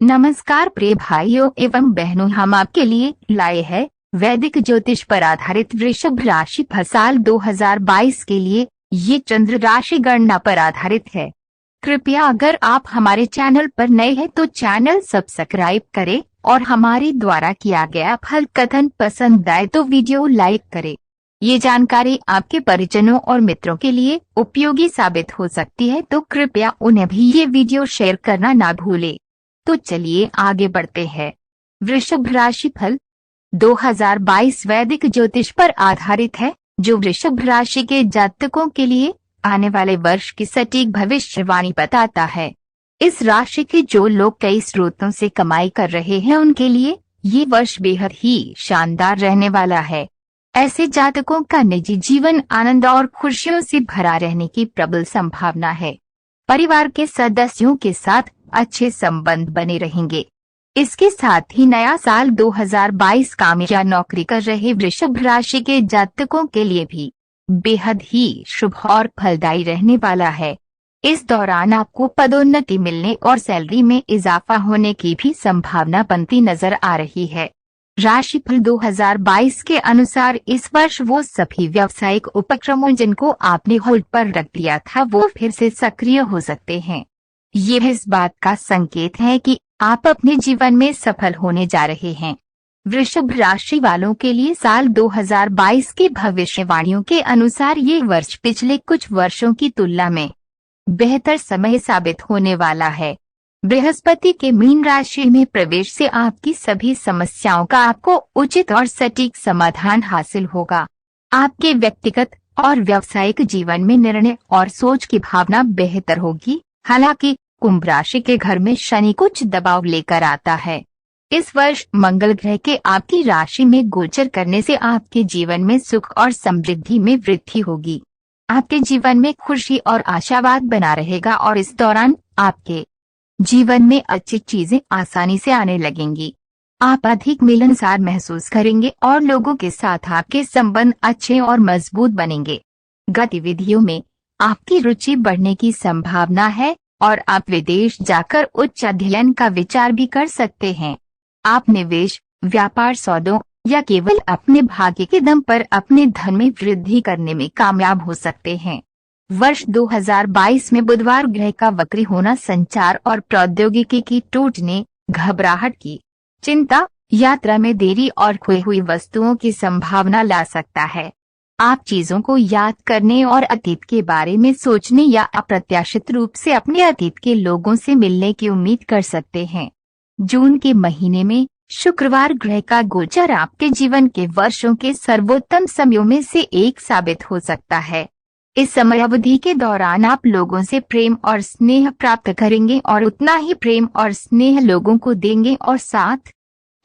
नमस्कार प्रिय भाइयों एवं बहनों, हम आपके लिए लाए हैं वैदिक ज्योतिष पर आधारित वृषभ राशि फल साल 2022 के लिए। ये चंद्र राशि गणना पर आधारित है। कृपया अगर आप हमारे चैनल पर नए हैं तो चैनल सब्सक्राइब करें और हमारे द्वारा किया गया फल कथन पसंद आए तो वीडियो लाइक करें। ये जानकारी आपके परिजनों और मित्रों के लिए उपयोगी साबित हो सकती है, तो कृपया उन्हें भी ये वीडियो शेयर करना ना भूलें। तो चलिए आगे बढ़ते हैं। वृषभ राशि फल 2022 वैदिक ज्योतिष पर आधारित है, जो वृषभ राशि के जातकों के लिए आने वाले वर्ष की सटीक भविष्यवाणी बताता है। इस राशि के जो लोग कई स्रोतों से कमाई कर रहे हैं, उनके लिए ये वर्ष बेहद ही शानदार रहने वाला है। ऐसे जातकों का निजी जीवन आनंद और खुशियों से भरा रहने की प्रबल संभावना है। परिवार के सदस्यों के साथ अच्छे संबंध बने रहेंगे। इसके साथ ही नया साल 2022 काम या नौकरी कर रहे वृषभ राशि के जातकों के लिए भी बेहद ही शुभ और फलदायी रहने वाला है। इस दौरान आपको पदोन्नति मिलने और सैलरी में इजाफा होने की भी संभावना बनती नजर आ रही है। राशिफल 2022 के अनुसार इस वर्ष वो सभी व्यावसायिक उपक्रमों जिनको आपने होल्ड पर रख दिया था, वो फिर से सक्रिय हो सकते हैं। ये इस बात का संकेत है कि आप अपने जीवन में सफल होने जा रहे हैं। वृषभ राशि वालों के लिए साल 2022 की भविष्यवाणियों के अनुसार ये वर्ष पिछले कुछ वर्षों की तुलना में बेहतर समय साबित होने वाला है। बृहस्पति के मीन राशि में प्रवेश से आपकी सभी समस्याओं का आपको उचित और सटीक समाधान हासिल होगा। आपके व्यक्तिगत और व्यावसायिक जीवन में निर्णय और सोच की भावना बेहतर होगी। हालांकि कुंभ राशि के घर में शनि कुछ दबाव लेकर आता है। इस वर्ष मंगल ग्रह के आपकी राशि में गोचर करने से आपके जीवन में सुख और समृद्धि में वृद्धि होगी। आपके जीवन में खुशी और आशावाद बना रहेगा और इस दौरान आपके जीवन में अच्छी चीजें आसानी से आने लगेंगी। आप अधिक मिलनसार महसूस करेंगे और लोगों के साथ आपके संबंध अच्छे और मजबूत बनेंगे। गतिविधियों में आपकी रुचि बढ़ने की संभावना है और आप विदेश जाकर उच्च अध्ययन का विचार भी कर सकते हैं। आप निवेश, व्यापार, सौदों या केवल अपने भाग्य के दम पर अपने धन में वृद्धि करने में कामयाब हो सकते हैं। वर्ष 2022 में बुधवार ग्रह का वक्री होना संचार और प्रौद्योगिकी की टूटने, घबराहट की चिंता, यात्रा में देरी और खोई हुई वस्तुओं की संभावना ला सकता है। आप चीजों को याद करने और अतीत के बारे में सोचने या अप्रत्याशित रूप से अपने अतीत के लोगों से मिलने की उम्मीद कर सकते हैं। जून के महीने में शुक्रवार ग्रह का गोचर आपके जीवन के वर्षों के सर्वोत्तम समयों में से एक साबित हो सकता है। इस समय अवधि के दौरान आप लोगों से प्रेम और स्नेह प्राप्त करेंगे और उतना ही प्रेम और स्नेह लोगों को देंगे और साथ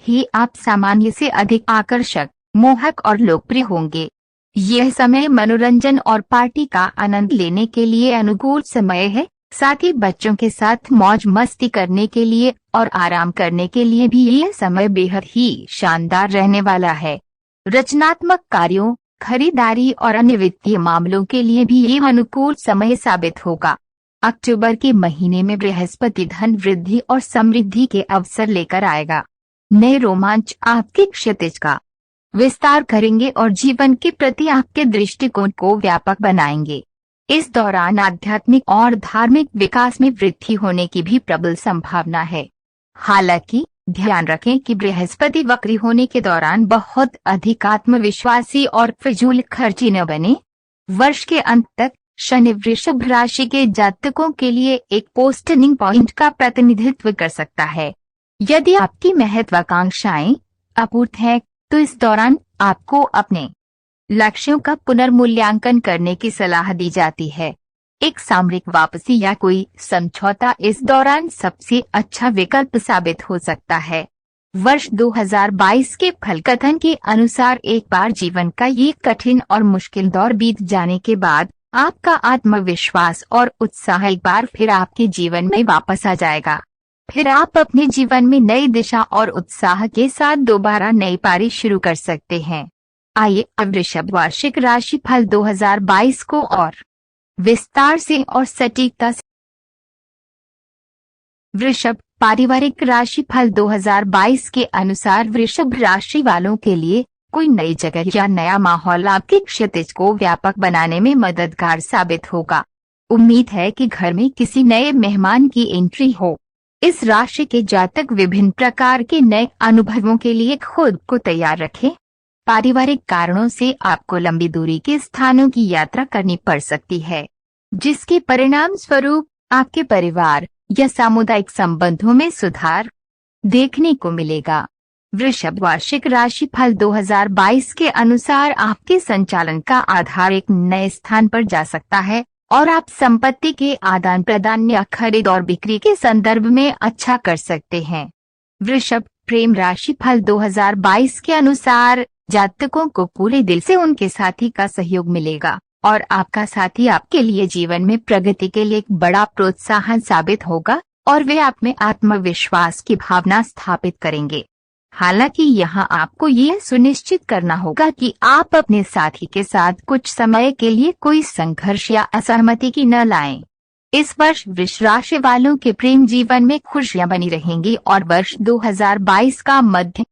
ही आप सामान्य से अधिक आकर्षक, मोहक और लोकप्रिय होंगे। यह समय मनोरंजन और पार्टी का आनंद लेने के लिए अनुकूल समय है। साथ ही बच्चों के साथ मौज मस्ती करने के लिए और आराम करने के लिए भी यह समय बेहद ही शानदार रहने वाला है। रचनात्मक कार्यों, खरीदारी और अन्य वित्तीय मामलों के लिए भी ये अनुकूल समय साबित होगा। अक्टूबर के महीने में बृहस्पति धन वृद्धि और समृद्धि के अवसर लेकर आएगा। नए रोमांच आपके क्षितिज का विस्तार करेंगे और जीवन के प्रति आपके दृष्टिकोण को व्यापक बनाएंगे। इस दौरान आध्यात्मिक और धार्मिक विकास में वृद्धि होने की भी प्रबल संभावना है। हालांकि ध्यान रखें कि बृहस्पति वक्री होने के दौरान बहुत अधिक आत्मविश्वासी और फिजूल खर्ची न बने। वर्ष के अंत तक शनि वृषभ राशि के जातकों के लिए एक पोस्टर्निंग पॉइंट का प्रतिनिधित्व कर सकता है। यदि आपकी महत्वाकांक्षाएं अपूर्ण हैं, तो इस दौरान आपको अपने लक्ष्यों का पुनर्मूल्यांकन करने की सलाह दी जाती है। एक सामरिक वापसी या कोई समझौता इस दौरान सबसे अच्छा विकल्प साबित हो सकता है। वर्ष 2022 के फल कथन के अनुसार एक बार जीवन का ये कठिन और मुश्किल दौर बीत जाने के बाद आपका आत्मविश्वास और उत्साह एक बार फिर आपके जीवन में वापस आ जाएगा। फिर आप अपने जीवन में नई दिशा और उत्साह के साथ दोबारा नई पारी शुरू कर सकते हैं। आइए अब वृषभ वार्षिक राशि फल 2022 को और विस्तार से और सटीकता से। वृषभ पारिवारिक राशिफल 2022 के अनुसार वृषभ राशि वालों के लिए कोई नई जगह या नया माहौल आपके क्षितिज को व्यापक बनाने में मददगार साबित होगा। उम्मीद है कि घर में किसी नए मेहमान की एंट्री हो। इस राशि के जातक विभिन्न प्रकार के नए अनुभवों के लिए खुद को तैयार रखें। पारिवारिक कारणों से आपको लंबी दूरी के स्थानों की यात्रा करनी पड़ सकती है, जिसके परिणाम स्वरूप आपके परिवार या सामुदायिक संबंधों में सुधार देखने को मिलेगा। वृषभ वार्षिक राशिफल 2022 के अनुसार आपके संचालन का आधार एक नए स्थान पर जा सकता है और आप संपत्ति के आदान प्रदान या खरीद और बिक्री के संदर्भ में अच्छा कर सकते हैं। वृषभ प्रेम राशिफल 2022 के अनुसार जातकों को पूरे दिल से उनके साथी का सहयोग मिलेगा और आपका साथी आपके लिए जीवन में प्रगति के लिए एक बड़ा प्रोत्साहन साबित होगा और वे आप में आत्मविश्वास की भावना स्थापित करेंगे। हालांकि यहाँ आपको ये सुनिश्चित करना होगा कि आप अपने साथी के साथ कुछ समय के लिए कोई संघर्ष या असहमति की न लाएं। इस वर्ष वृष राशि वालों के प्रेम जीवन में खुशियां बनी रहेंगी और वर्ष 2022 का मध्य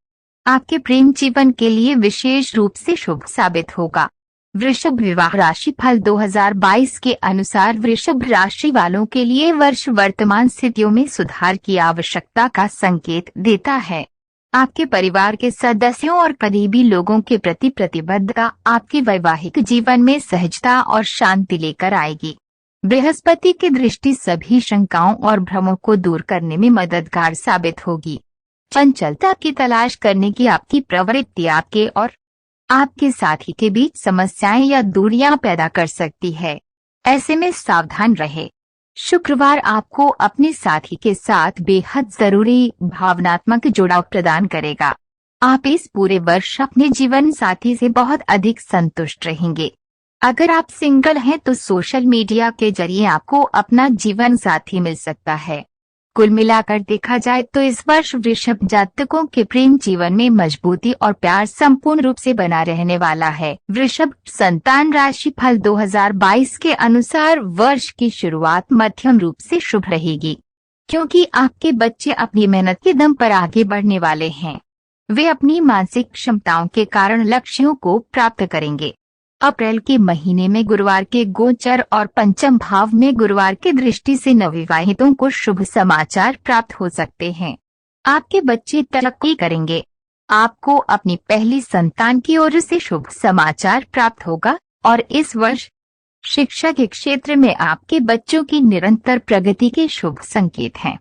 आपके प्रेम जीवन के लिए विशेष रूप से शुभ साबित होगा। वृषभ विवाह राशिफल 2022 के अनुसार वृषभ राशि वालों के लिए वर्ष वर्तमान स्थितियों में सुधार की आवश्यकता का संकेत देता है। आपके परिवार के सदस्यों और करीबी लोगों के प्रति प्रतिबद्धता आपके वैवाहिक जीवन में सहजता और शांति लेकर आएगी। बृहस्पति की दृष्टि सभी शंकाओं और भ्रमों को दूर करने में मददगार साबित होगी। चंचलता की तलाश करने की आपकी प्रवृत्ति आपके और आपके साथी के बीच समस्याएं या दूरियां पैदा कर सकती है। ऐसे में सावधान रहे। शुक्रवार आपको अपने साथी के साथ बेहद जरूरी भावनात्मक जुड़ाव प्रदान करेगा। आप इस पूरे वर्ष अपने जीवन साथी से बहुत अधिक संतुष्ट रहेंगे। अगर आप सिंगल हैं तो सोशल मीडिया के जरिए आपको अपना जीवन साथी मिल सकता है। कुल मिलाकर देखा जाए तो इस वर्ष वृषभ जातकों के प्रेम जीवन में मजबूती और प्यार संपूर्ण रूप से बना रहने वाला है। वृषभ संतान राशिफल 2022 के अनुसार वर्ष की शुरुआत मध्यम रूप से शुभ रहेगी, क्योंकि आपके बच्चे अपनी मेहनत के दम पर आगे बढ़ने वाले हैं। वे अपनी मानसिक क्षमताओं के कारण लक्ष्यों को प्राप्त करेंगे। अप्रैल के महीने में गुरुवार के गोचर और पंचम भाव में गुरुवार की दृष्टि से नवविवाहितों को शुभ समाचार प्राप्त हो सकते हैं। आपके बच्चे तरक्की करेंगे। आपको अपनी पहली संतान की ओर से शुभ समाचार प्राप्त होगा और इस वर्ष शिक्षा के क्षेत्र में आपके बच्चों की निरंतर प्रगति के शुभ संकेत हैं।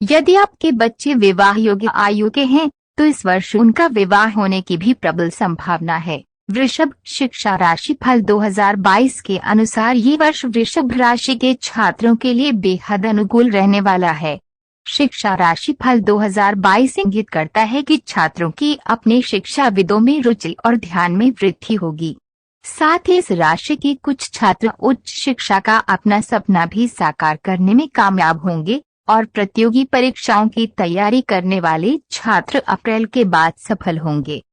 यदि आपके बच्चे विवाह योग्य आयु के हैं तो इस वर्ष उनका विवाह होने की भी प्रबल संभावना है। वृषभ शिक्षा राशिफल 2022 के अनुसार ये वर्ष वृषभ राशि के छात्रों के लिए बेहद अनुकूल रहने वाला है। शिक्षा राशिफल 2022 इंगित करता है कि छात्रों की अपने शिक्षाविदों में रुचि और ध्यान में वृद्धि होगी। साथ ही इस राशि के कुछ छात्र उच्च शिक्षा का अपना सपना भी साकार करने में कामयाब होंगे और प्रतियोगी परीक्षाओं की तैयारी करने वाले छात्र अप्रैल के बाद सफल होंगे।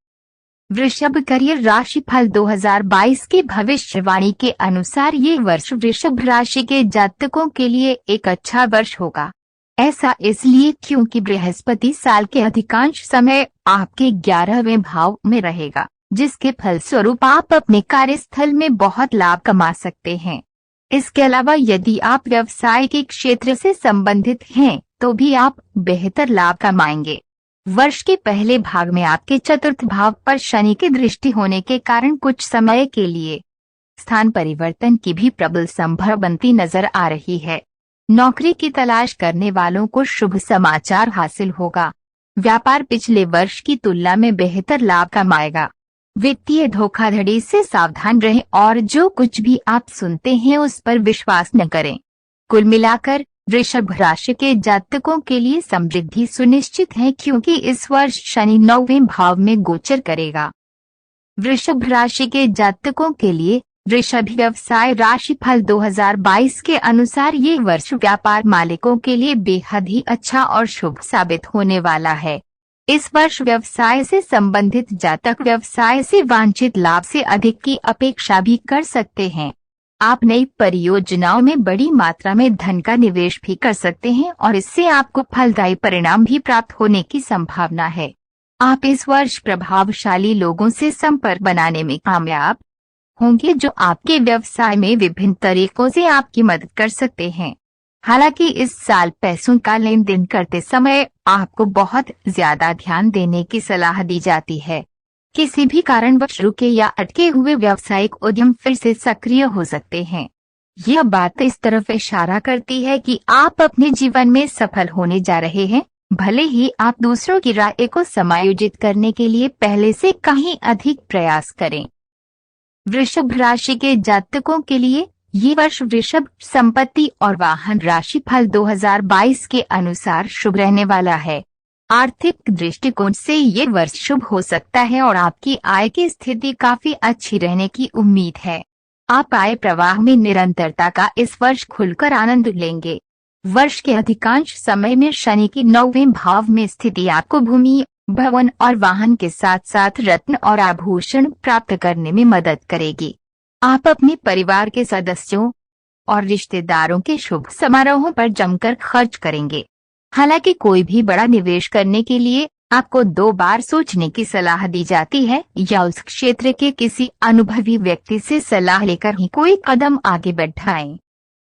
वृषभ करियर राशिफल 2022 के भविष्यवाणी के अनुसार ये वर्ष वृषभ राशि के जातकों के लिए एक अच्छा वर्ष होगा। ऐसा इसलिए क्योंकि बृहस्पति साल के अधिकांश समय आपके 11वें भाव में रहेगा, जिसके फलस्वरूप आप अपने कार्यस्थल में बहुत लाभ कमा सकते हैं। इसके अलावा यदि आप व्यवसाय के क्षेत्र से संबंधित हैं तो भी आप बेहतर लाभ कमाएंगे। वर्ष के पहले भाग में आपके चतुर्थ भाव पर शनि की दृष्टि होने के कारण कुछ समय के लिए स्थान परिवर्तन की भी प्रबल संभावना बनती नजर आ रही है। नौकरी की तलाश करने वालों को शुभ समाचार हासिल होगा। व्यापार पिछले वर्ष की तुलना में बेहतर लाभ कमाएगा। वित्तीय धोखाधड़ी से सावधान रहें और जो कुछ भी आप सुनते हैं उस पर विश्वास न करें। कुल मिलाकर वृषभ राशि के जातकों के लिए समृद्धि सुनिश्चित है, क्योंकि इस वर्ष शनि 9वें भाव में गोचर करेगा। वृषभ राशि के जातकों के लिए वृषभ व्यवसाय राशिफल 2022 के अनुसार ये वर्ष व्यापार मालिकों के लिए बेहद ही अच्छा और शुभ साबित होने वाला है। इस वर्ष व्यवसाय से संबंधित जातक व्यवसाय से वांछित लाभ से अधिक की अपेक्षा भी कर सकते हैं। आप नई परियोजनाओं में बड़ी मात्रा में धन का निवेश भी कर सकते हैं और इससे आपको फलदायी परिणाम भी प्राप्त होने की संभावना है। आप इस वर्ष प्रभावशाली लोगों से संपर्क बनाने में कामयाब होंगे जो आपके व्यवसाय में विभिन्न तरीकों से आपकी मदद कर सकते हैं। हालांकि इस साल पैसों का लेन देन करते समय आपको बहुत ज्यादा ध्यान देने की सलाह दी जाती है। किसी भी कारणवश रुके या अटके हुए व्यावसायिक उद्यम फिर से सक्रिय हो सकते हैं। यह बात इस तरफ इशारा करती है कि आप अपने जीवन में सफल होने जा रहे हैं, भले ही आप दूसरों की राय को समायोजित करने के लिए पहले से कहीं अधिक प्रयास करें। वृषभ राशि के जातकों के लिए ये वर्ष वृषभ संपत्ति और वाहन राशि फल 2022 के अनुसार शुभ रहने वाला है। आर्थिक दृष्टिकोण से ये वर्ष शुभ हो सकता है और आपकी आय की स्थिति काफी अच्छी रहने की उम्मीद है। आप आय प्रवाह में निरंतरता का इस वर्ष खुलकर आनंद लेंगे। वर्ष के अधिकांश समय में शनि की 9वें भाव में स्थिति आपको भूमि, भवन और वाहन के साथ साथ रत्न और आभूषण प्राप्त करने में मदद करेगी। आप अपने परिवार के सदस्यों और रिश्तेदारों के शुभ समारोहों पर जमकर खर्च करेंगे। हालांकि कोई भी बड़ा निवेश करने के लिए आपको 2 बार सोचने की सलाह दी जाती है या उस क्षेत्र के किसी अनुभवी व्यक्ति से सलाह लेकर ही कोई कदम आगे बढ़ाएं।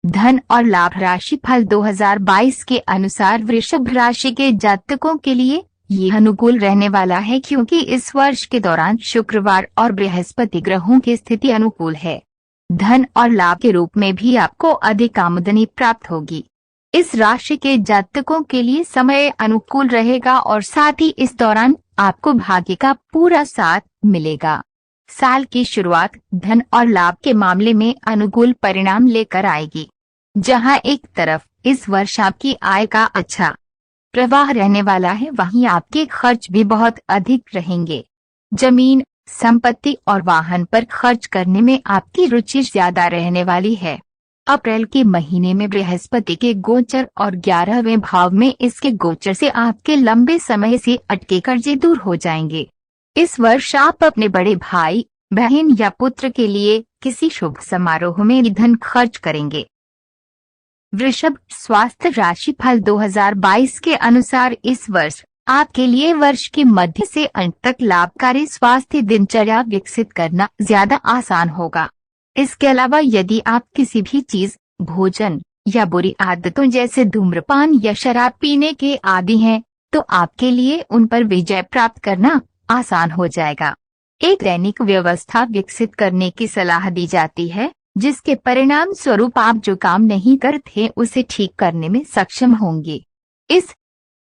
धन और लाभ राशि फल 2022 के अनुसार वृषभ राशि के जातकों के लिए ये अनुकूल रहने वाला है क्योंकि इस वर्ष के दौरान शुक्रवार और बृहस्पति ग्रहों की स्थिति अनुकूल है। धन और लाभ के रूप में भी आपको अधिक आमदनी प्राप्त होगी। इस राशि के जातकों के लिए समय अनुकूल रहेगा और साथ ही इस दौरान आपको भाग्य का पूरा साथ मिलेगा। साल की शुरुआत धन और लाभ के मामले में अनुकूल परिणाम लेकर आएगी। जहां एक तरफ इस वर्ष आपकी आय का अच्छा प्रवाह रहने वाला है, वहीं आपके खर्च भी बहुत अधिक रहेंगे। जमीन, संपत्ति और वाहन पर खर्च करने में आपकी रुचि ज्यादा रहने वाली है। अप्रैल के महीने में बृहस्पति के गोचर और 11वें भाव में इसके गोचर से आपके लंबे समय से अटके कर्जे दूर हो जाएंगे। इस वर्ष आप अपने बड़े भाई, बहन या पुत्र के लिए किसी शुभ समारोह में धन खर्च करेंगे। वृषभ स्वास्थ्य राशि फल 2022 के अनुसार इस वर्ष आपके लिए वर्ष के मध्य से अंत तक लाभकारी स्वास्थ्य दिनचर्या विकसित करना ज्यादा आसान होगा। इसके अलावा यदि आप किसी भी चीज, भोजन या बुरी आदतों जैसे धूम्रपान या शराब पीने के आदी हैं, तो आपके लिए उन पर विजय प्राप्त करना आसान हो जाएगा। एक दैनिक व्यवस्था विकसित करने की सलाह दी जाती है, जिसके परिणाम स्वरूप आप जो काम नहीं करते उसे ठीक करने में सक्षम होंगे। इस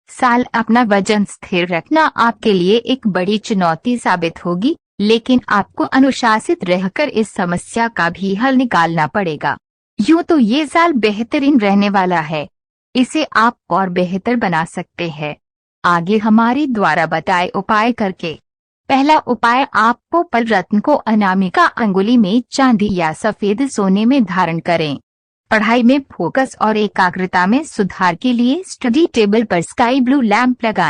साल अपना वजन स्थिर रखना आपके लिए एक बड़ी चुनौती साबित होगी, लेकिन आपको अनुशासित रहकर इस समस्या का भी हल निकालना पड़ेगा। यूं तो ये साल बेहतरीन रहने वाला है, इसे आप और बेहतर बना सकते हैं आगे हमारे द्वारा बताए उपाय करके। पहला उपाय, आप पोपल रत्न को अनामिका अंगुली में चांदी या सफेद सोने में धारण करें। पढ़ाई में फोकस और एकाग्रता में सुधार के लिए स्टडी टेबल पर स्काई ब्लू लैंप लगाएं।